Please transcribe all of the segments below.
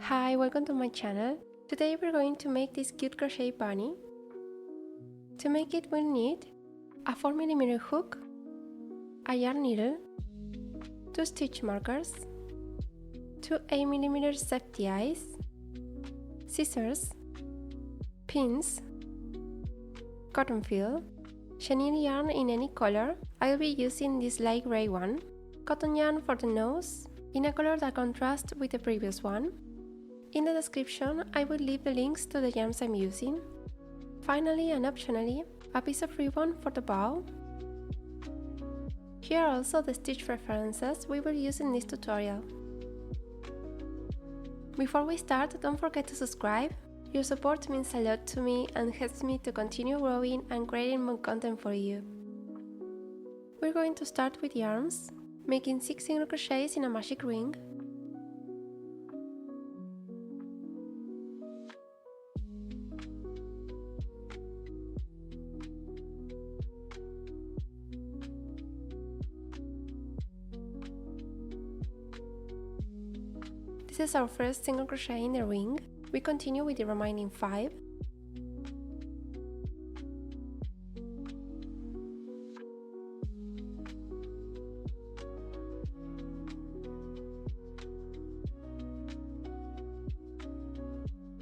Hi, welcome to my channel. Today we're going to make this cute crochet bunny. To make it we'll need a 4mm hook, a yarn needle, 2 stitch markers, 2 8mm safety eyes, scissors, pins, cotton fill, chenille yarn in any color. I'll be using this light gray one, cotton yarn for the nose, in a color that contrasts with the previous one. In the description, I will leave the links to the yarns I'm using. Finally and optionally, a piece of ribbon for the bow. Here are also the stitch references we will use in this tutorial. Before we start, don't forget to subscribe. Your support means a lot to me and helps me to continue growing and creating more content for you. We're going to start with yarns, making 6 single crochets in a magic ring. This is our first single crochet in the ring. We continue with the remaining 5.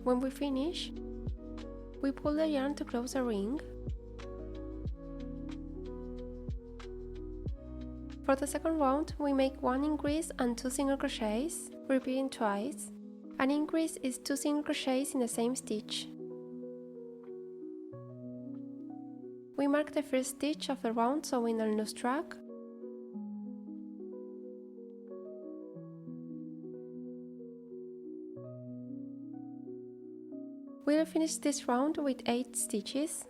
When we finish, we pull the yarn to close the ring. For the second round, we make 1 increase and 2 single crochets, repeating twice. An increase is 2 single crochets in the same stitch. We mark the first stitch of the round so we don't lose track. We'll finish this round with 8 stitches.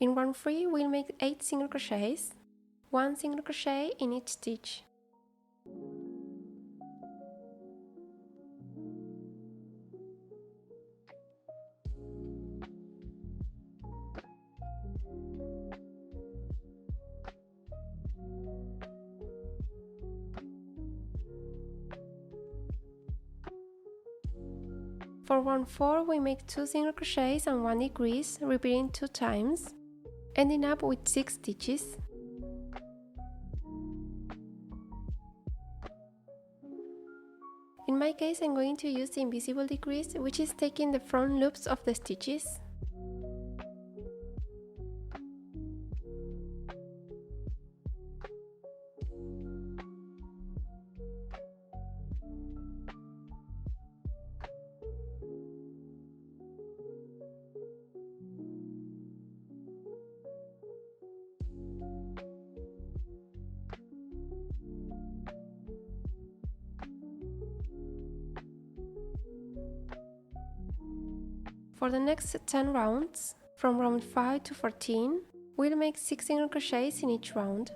In round 3, we'll make 8 single crochets, 1 single crochet in each stitch. For round 4, we make 2 single crochets and 1 decrease, repeating 2 times, ending up with 6 stitches. In my case, I'm going to use the invisible decrease, which is taking the front loops of the stitches. For the next 10 rounds, from round 5 to 14, we'll make 6 single crochets in each round.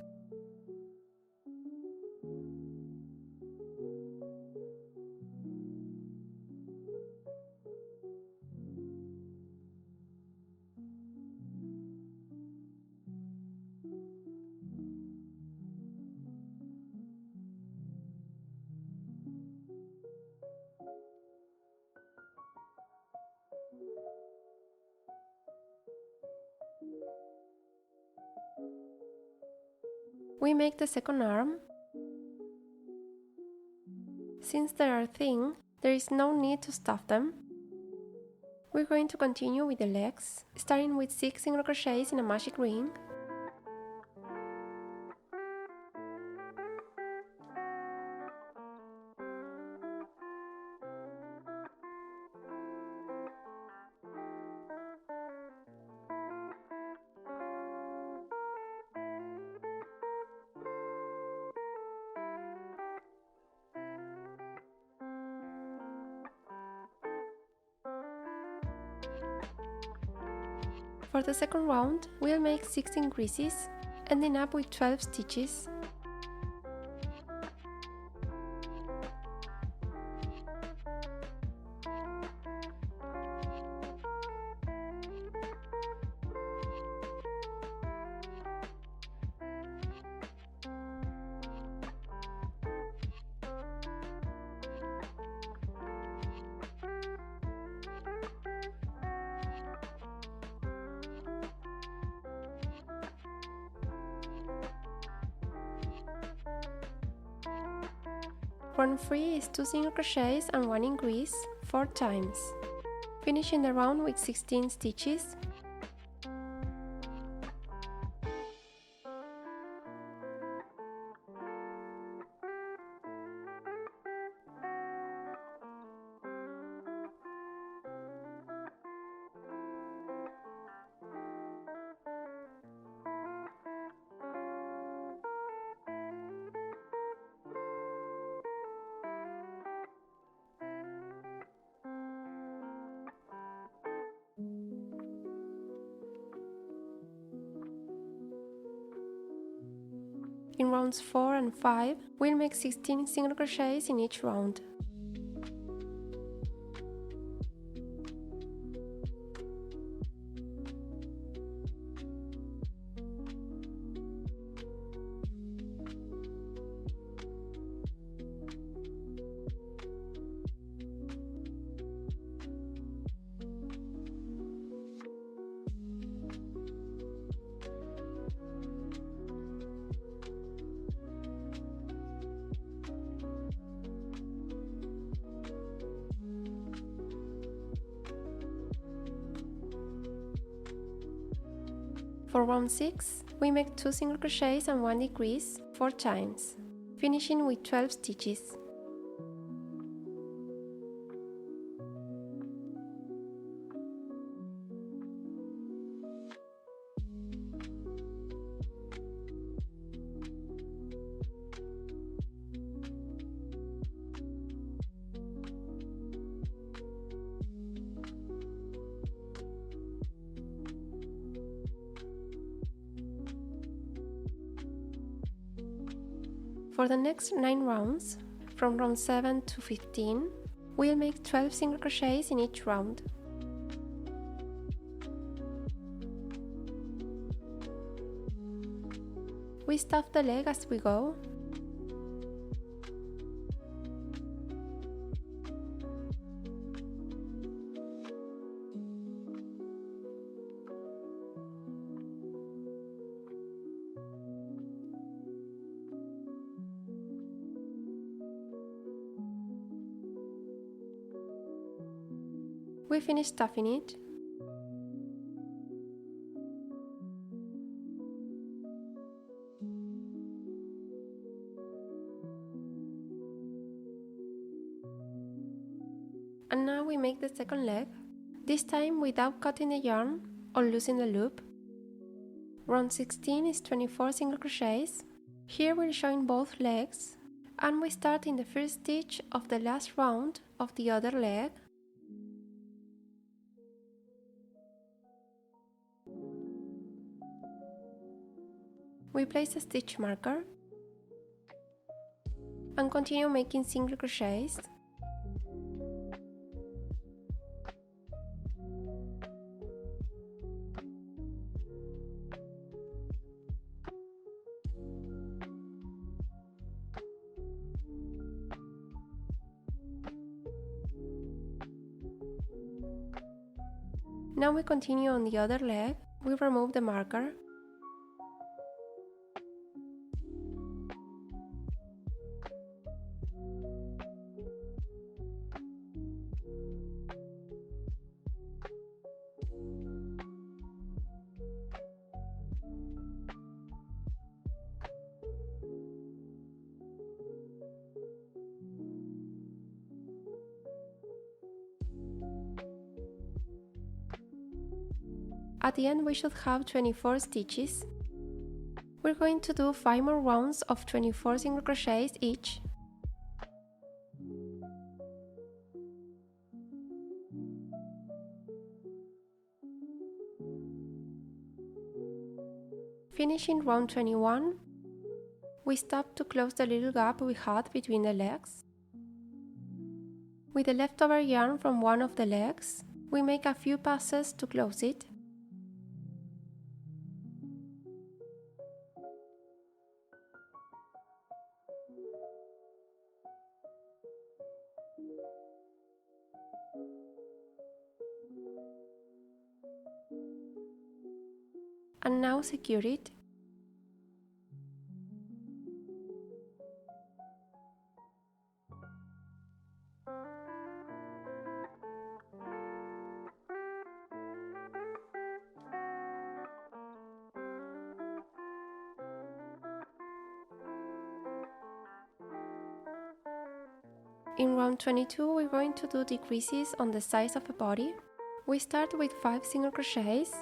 We make the second arm. Since they are thin, there is no need to stuff them. We're going to continue with the legs, starting with 6 single crochets in a magic ring. For the second round, we'll make 6 increases, ending up with 12 stitches. Round 3 is 2 single crochets and 1 increase 4 times, finishing the round with 16 stitches. In rounds 4 and 5, we'll make 16 single crochets in each round. For round 6, we make 2 single crochets and 1 decrease 4 times, finishing with 12 stitches. For the next 9 rounds, from round 7 to 15, we'll make 12 single crochets in each round. We stuff the leg as we go. We finish stuffing it. And now we make the second leg, this time without cutting the yarn or losing the loop. Round 16 is 24 single crochets. Here we're showing both legs, and we start in the first stitch of the last round of the other leg. We place a stitch marker and continue making single crochets. Now we continue on the other leg. We remove the marker. At the end we should have 24 stitches. We're going to do 5 more rounds of 24 single crochets each. Finishing round 21, we stop to close the little gap we had between the legs. With the leftover yarn from one of the legs, we make a few passes to close it. And now secure it. In round 22, we're going to do decreases on the sides of the body. We start with 5 single crochets.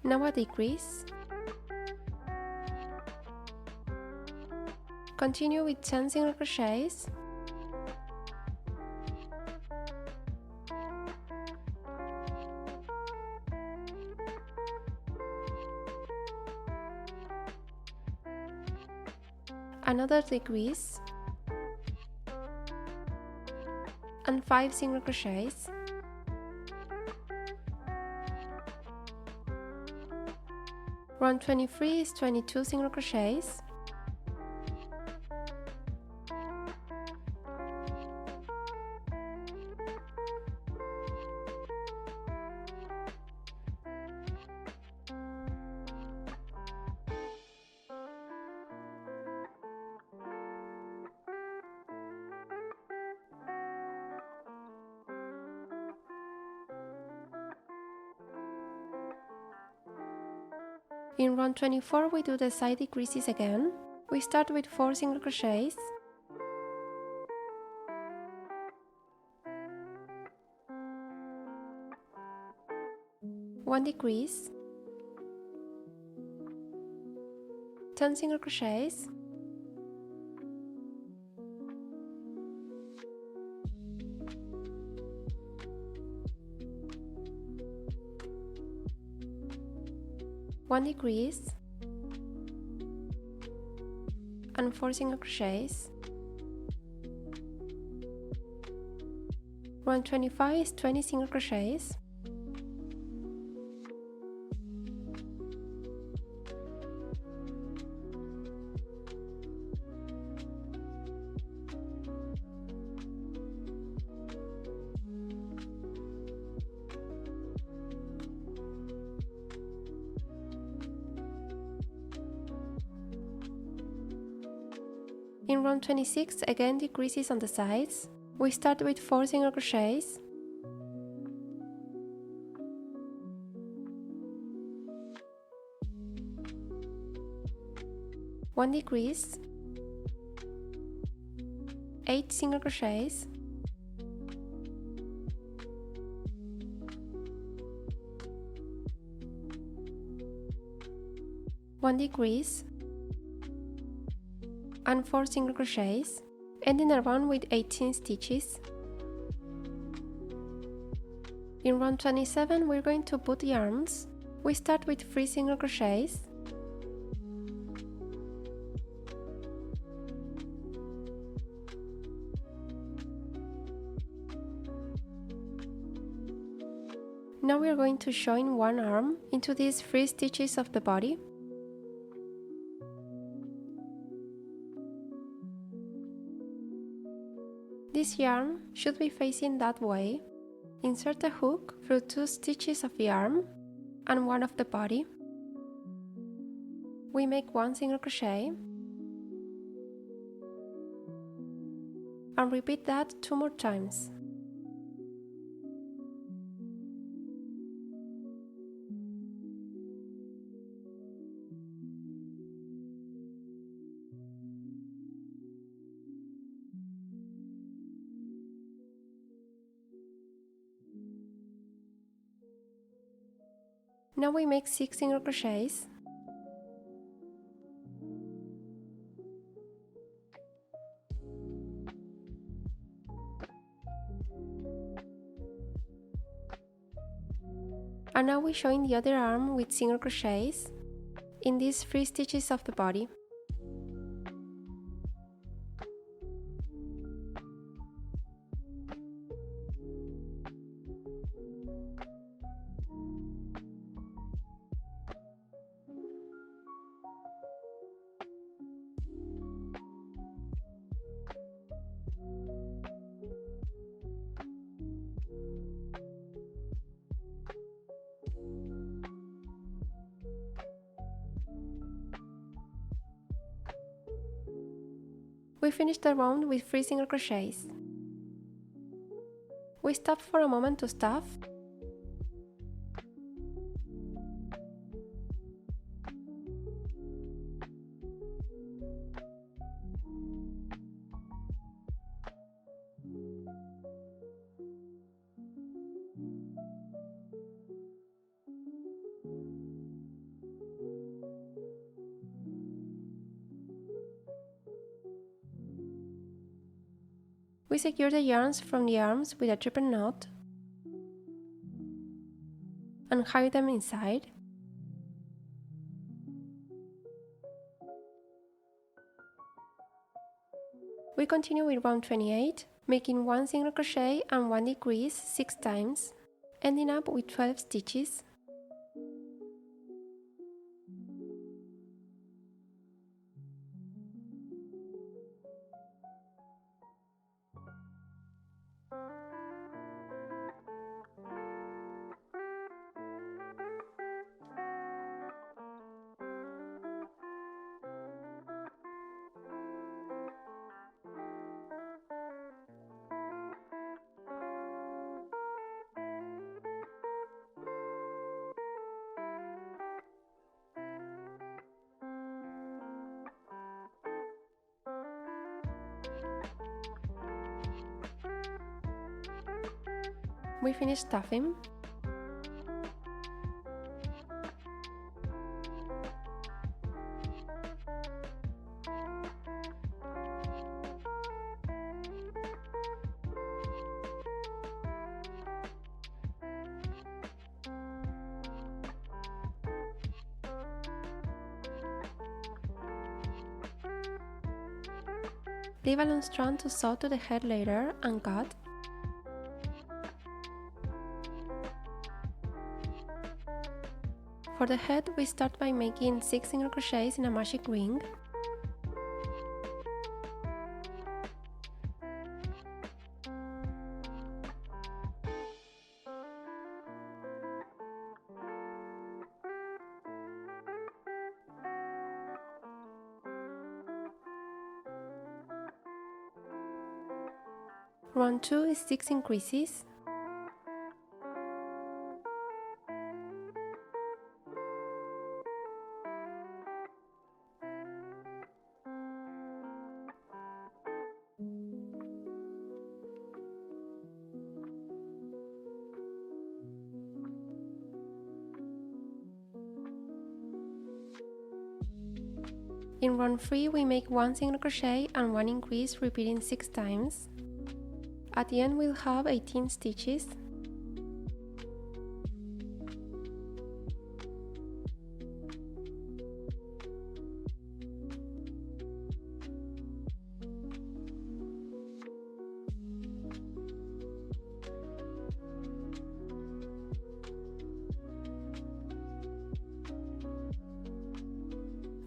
Now a decrease. Continue with 10 single crochets. Another decrease. And 5 single crochets. Round 23 is 22 single crochets. In round 24, we do the side decreases again. We start with 4 single crochets. One decrease. 10 single crochets. One decrease. And 4 single crochets. Round 25 is 20 single crochets. In round 26, again decreases on the sides. We start with 4 single crochets. One decrease. 8 single crochets. One decrease. And 4 single crochets, ending a round with 18 stitches. In round 27, we're going to put the arms. We start with 3 single crochets. Now we are going to join one arm into these 3 stitches of the body. This yarn should be facing that way. Insert a hook through 2 stitches of the arm and 1 of the body. We make 1 single crochet and repeat that 2 more times. Now we make 6 single crochets. And now we join the other arm with single crochets in these 3 stitches of the body. We finish the round with 3 single crochets. We stop for a moment to stuff. We secure the yarns from the arms with a triple knot and hide them inside. We continue with round 28, making 1 single crochet and 1 decrease 6 times, ending up with 12 stitches. We finish stuffing. Leave a long strand to sew to the head later and cut. For the head, we start by making 6 single crochets in a magic ring. Round 2 is 6 increases. In round 3, we make 1 single crochet and 1 increase, repeating 6 times. At the end, we'll have 18 stitches.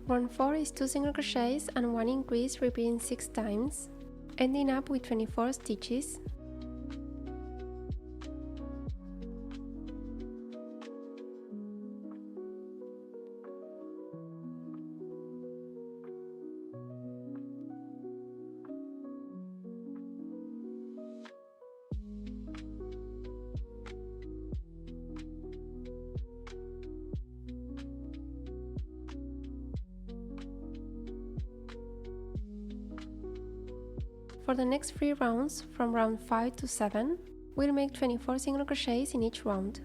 Round 4 is 2 single crochets and 1 increase, repeating 6 times, ending up with 24 stitches. For the next 3 rounds, from round 5 to 7, we'll make 24 single crochets in each round.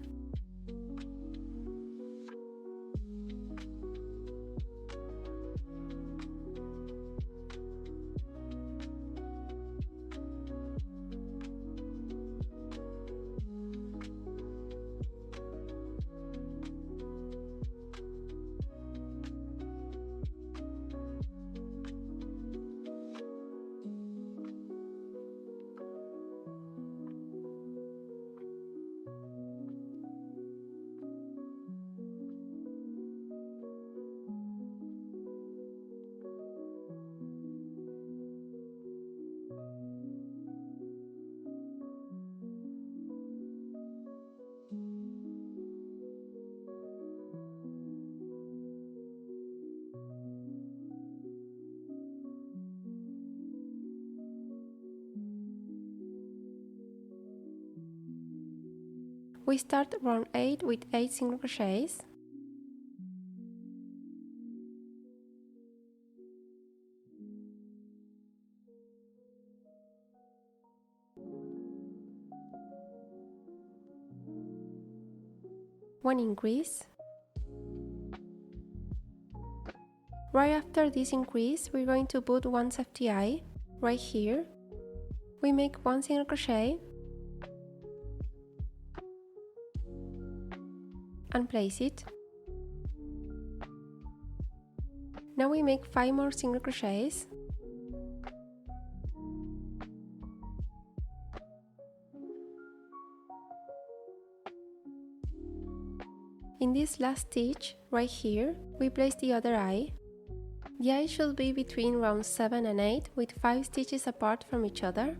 We start round 8 with 8 single crochets. One increase. Right after this increase, we're going to put one safety eye right here, We make one single crochet and place it. Now we make 5 more single crochets. In this last stitch, right here, we place the other eye. The eye should be between round 7 and 8 with 5 stitches apart from each other.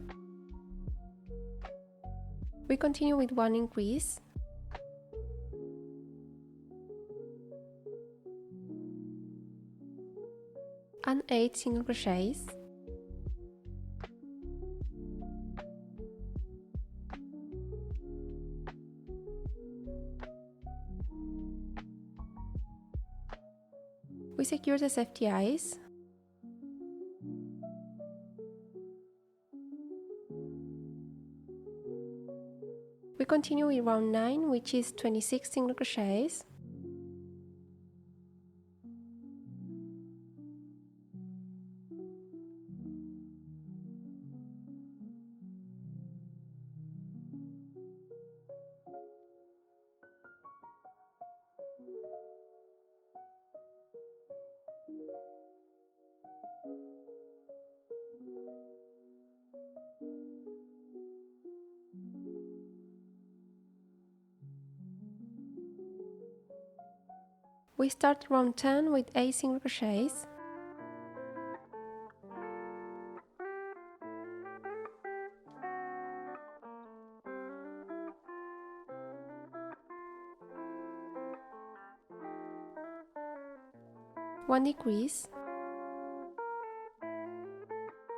We continue with 1 increase. And 8 single crochets. We secure the safety eyes. We continue with round 9, which is 26 single crochets. We start round 10 with 8 single crochets. One decrease,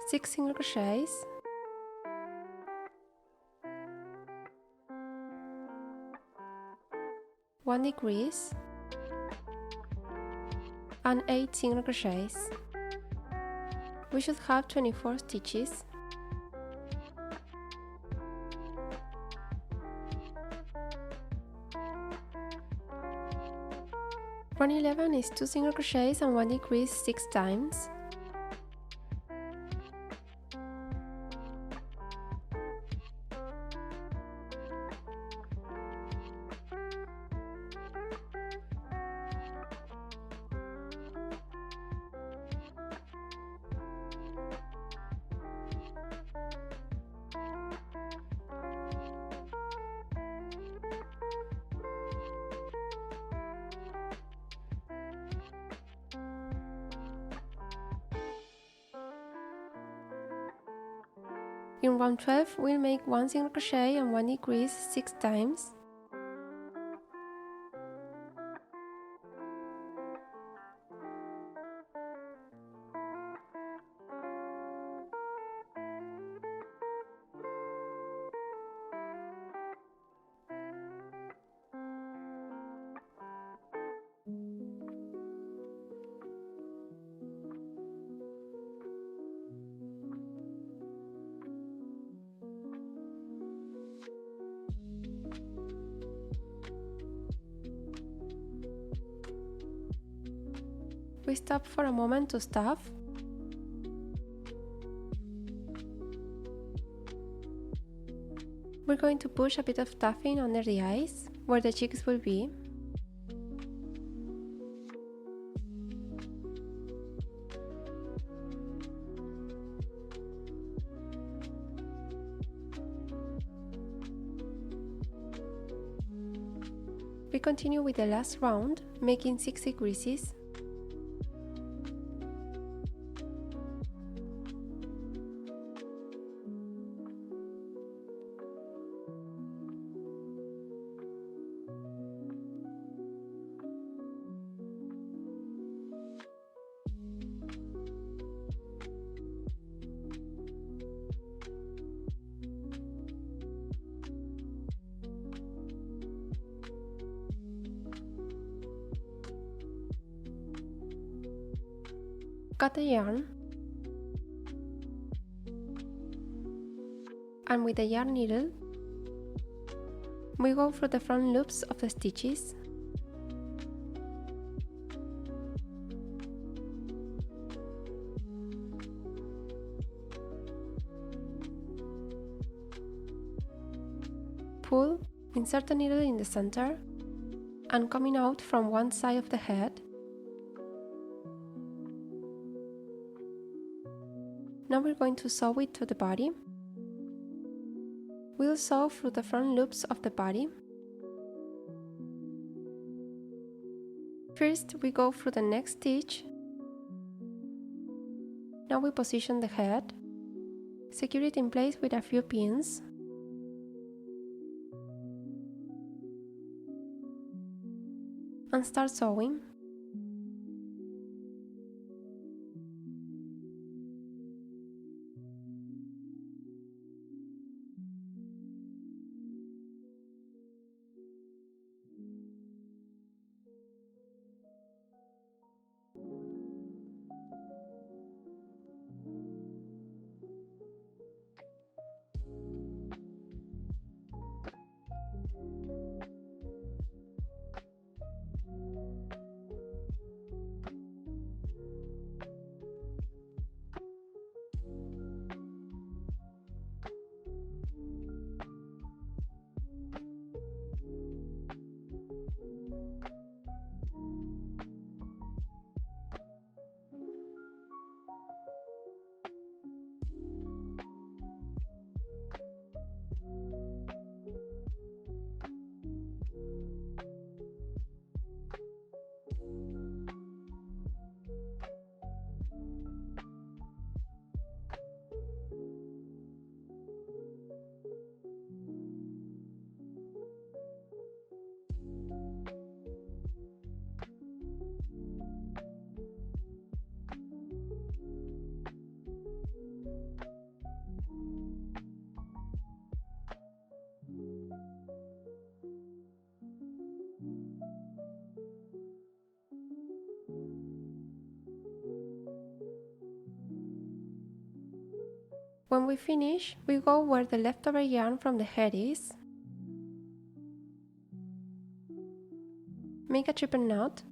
6 single crochets, one decrease, and 8 single crochets. We should have 24 stitches. Round 11 is 2 single crochets and 1 decrease 6 times. In round 12, we'll make 1 single crochet and 1 decrease 6 times. We stop for a moment to stuff. We're going to push a bit of stuffing under the eyes, where the cheeks will be. We continue with the last round, making 6 decreases. Cut the yarn, and with the yarn needle, we go through the front loops of the stitches. Insert a needle in the center and coming out from one side of the head. Now we're going to sew it to the body. We'll sew through the front loops of the body. First, we go through the neck stitch. Now we position the head, secure it in place with a few pins. And start sewing. When we finish, we go where the leftover yarn from the head is. Make a triple knot.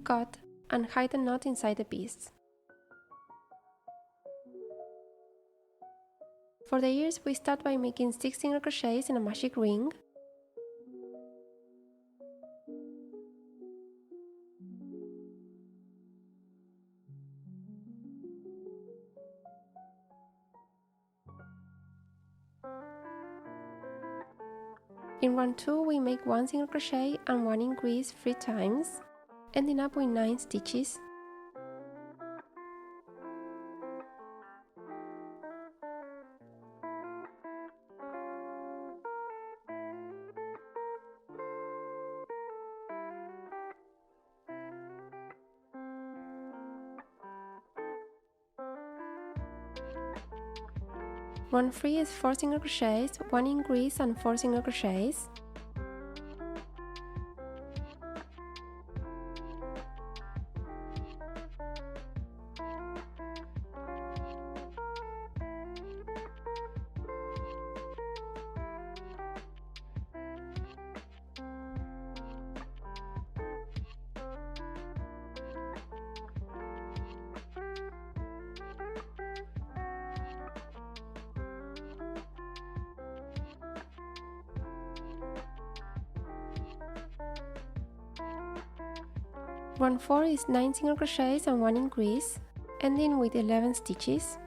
Cut and hide the knot inside the piece. For the ears, we start by making 6 single crochets in a magic ring. In round 2, we make 1 single crochet and 1 increase 3 times, ending up with 9 stitches. Round 3 is 4 single crochets, 1 increase and 4 single crochets. Round 4 is 9 single crochets and 1 increase, ending with 11 stitches.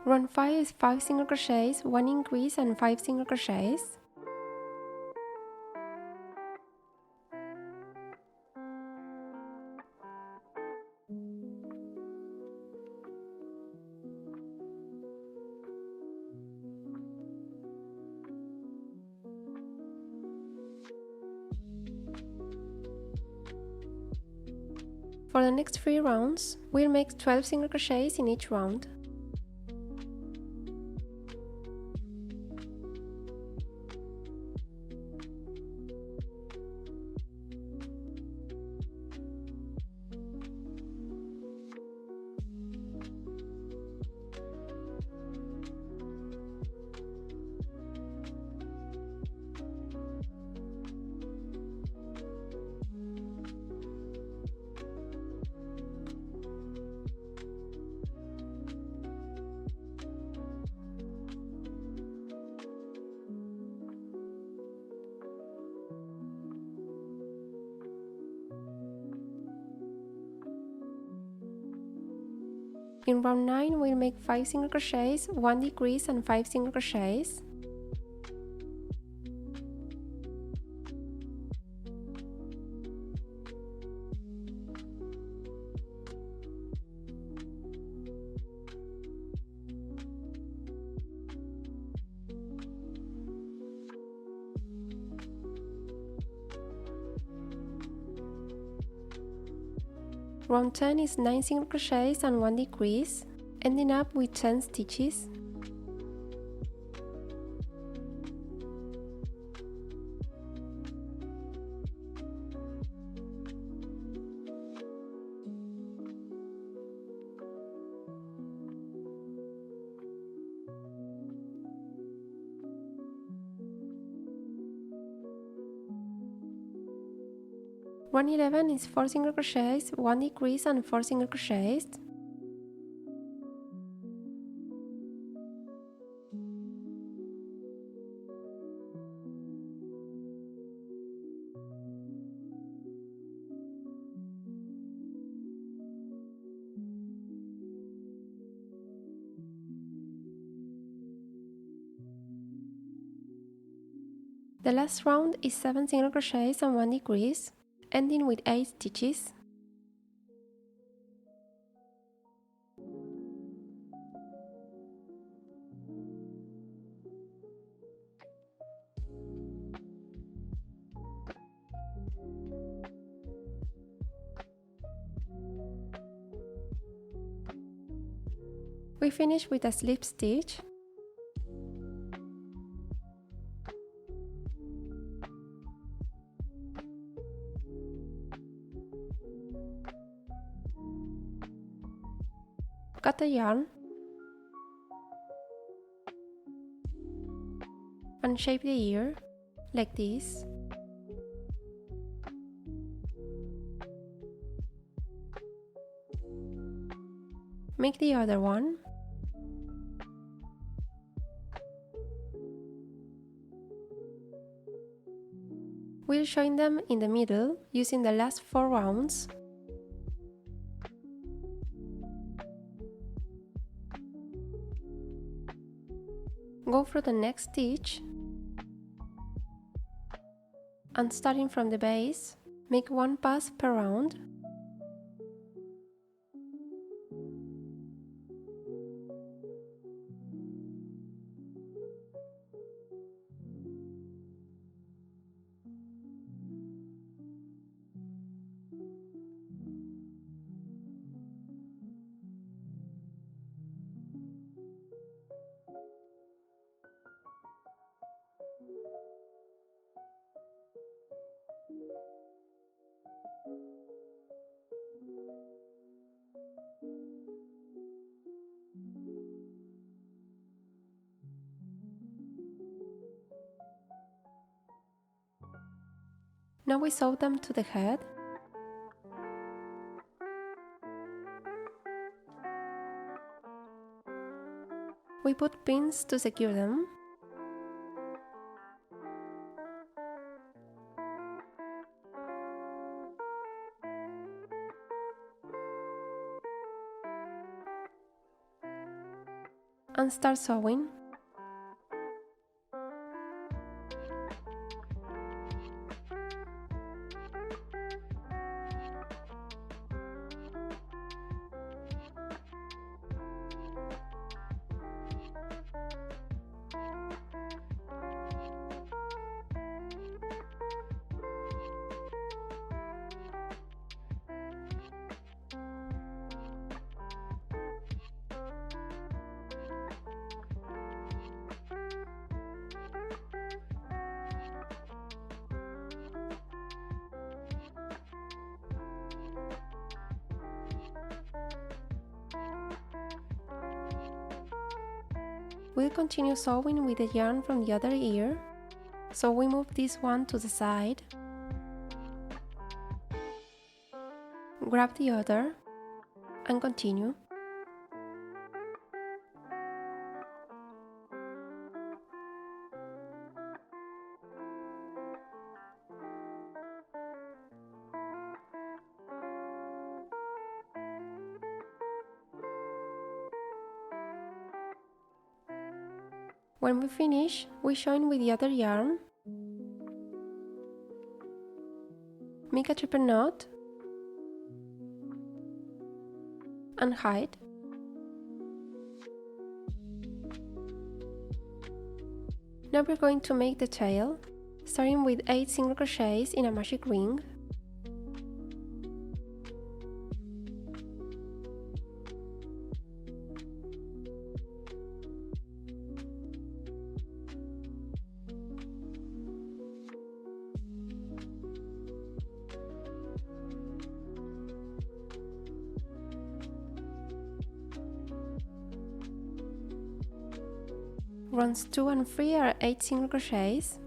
Round 5 is 5 single crochets, 1 increase and 5 single crochets. For the next 3 rounds, we'll make 12 single crochets in each round. In round 9, we'll make 5 single crochets, 1 decrease and 5 single crochets. Round 10 is 9 single crochets and 1 decrease, ending up with 10 stitches. Round 11 is 4 single crochets, 1 decrease and 4 single crochets. The last round is 7 single crochets and 1 decrease, ending with 8 stitches. We finish with a slip stitch. Cut the yarn and shape the ear like this. Make the other one. We'll join them in the middle using the last 4 rounds. Go through the next stitch and starting from the base, make 1 pass per round. Now we sew them to the head. We put pins to secure them. And start sewing. We'll continue sewing with the yarn from the other ear, so we move this one to the side, grab the other, and continue. When we finish, we join with the other yarn, make a triple knot, and hide. Now we're going to make the tail, starting with 8 single crochets in a magic ring. Rounds 2 and 3 are 8 single crochets.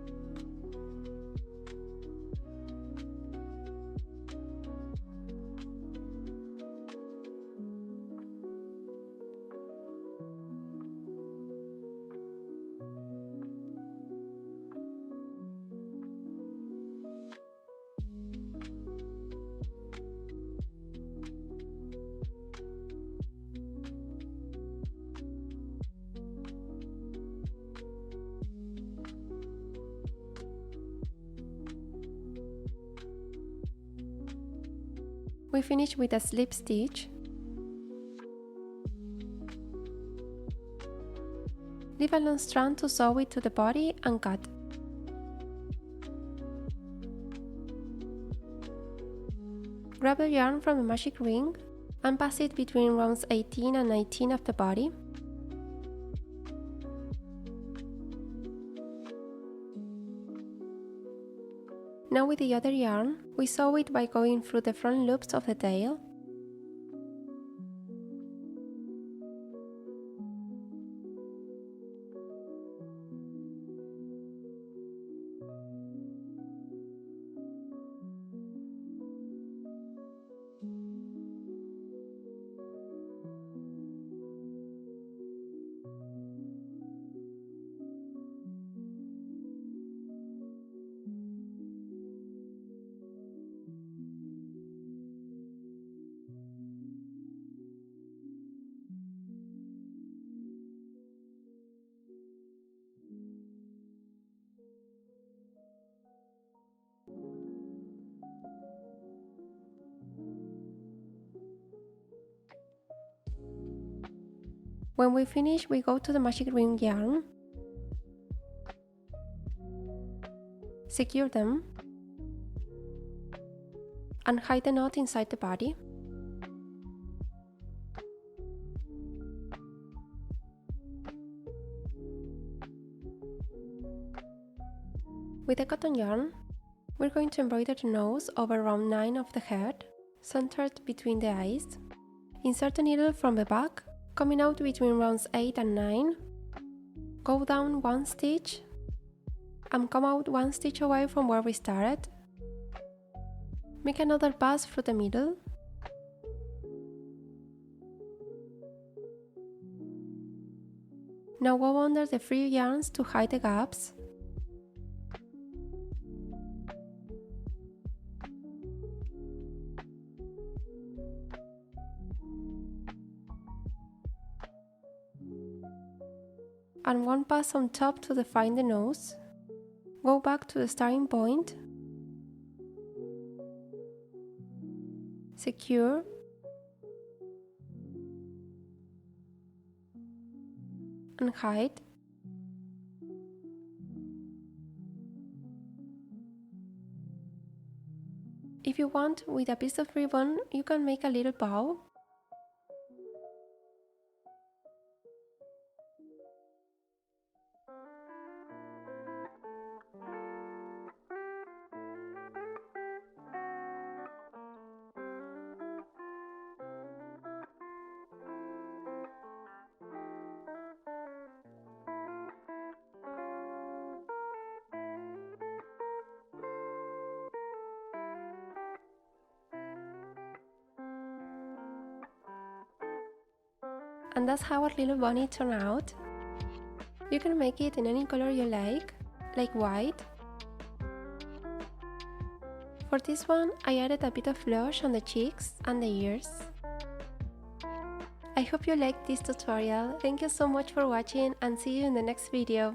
We finish with a slip stitch. Leave a long strand to sew it to the body and cut. Grab the yarn from the magic ring and pass it between rounds 18 and 19 of the body. Now with the other yarn, we sew it by going through the front loops of the tail. When we finish, we go to the magic ring yarn, secure them, and hide the knot inside the body. With the cotton yarn, we're going to embroider the nose over round 9 of the head, centered between the eyes. Insert the needle from the back, coming out between rounds 8 and 9. Go down 1 stitch and come out 1 stitch away from where we started. Make another pass through the middle. Now go under the 3 yarns to hide the gaps. And 1 pass on top to define the nose. Go back to the starting point. Secure. And hide. If you want, with a piece of ribbon, you can make a little bow. And that's how our little bunny turned out. You can make it in any color you like white. For this one, I added a bit of blush on the cheeks and the ears. I I hope you liked this tutorial. Thank you so much for watching and see you in the next video.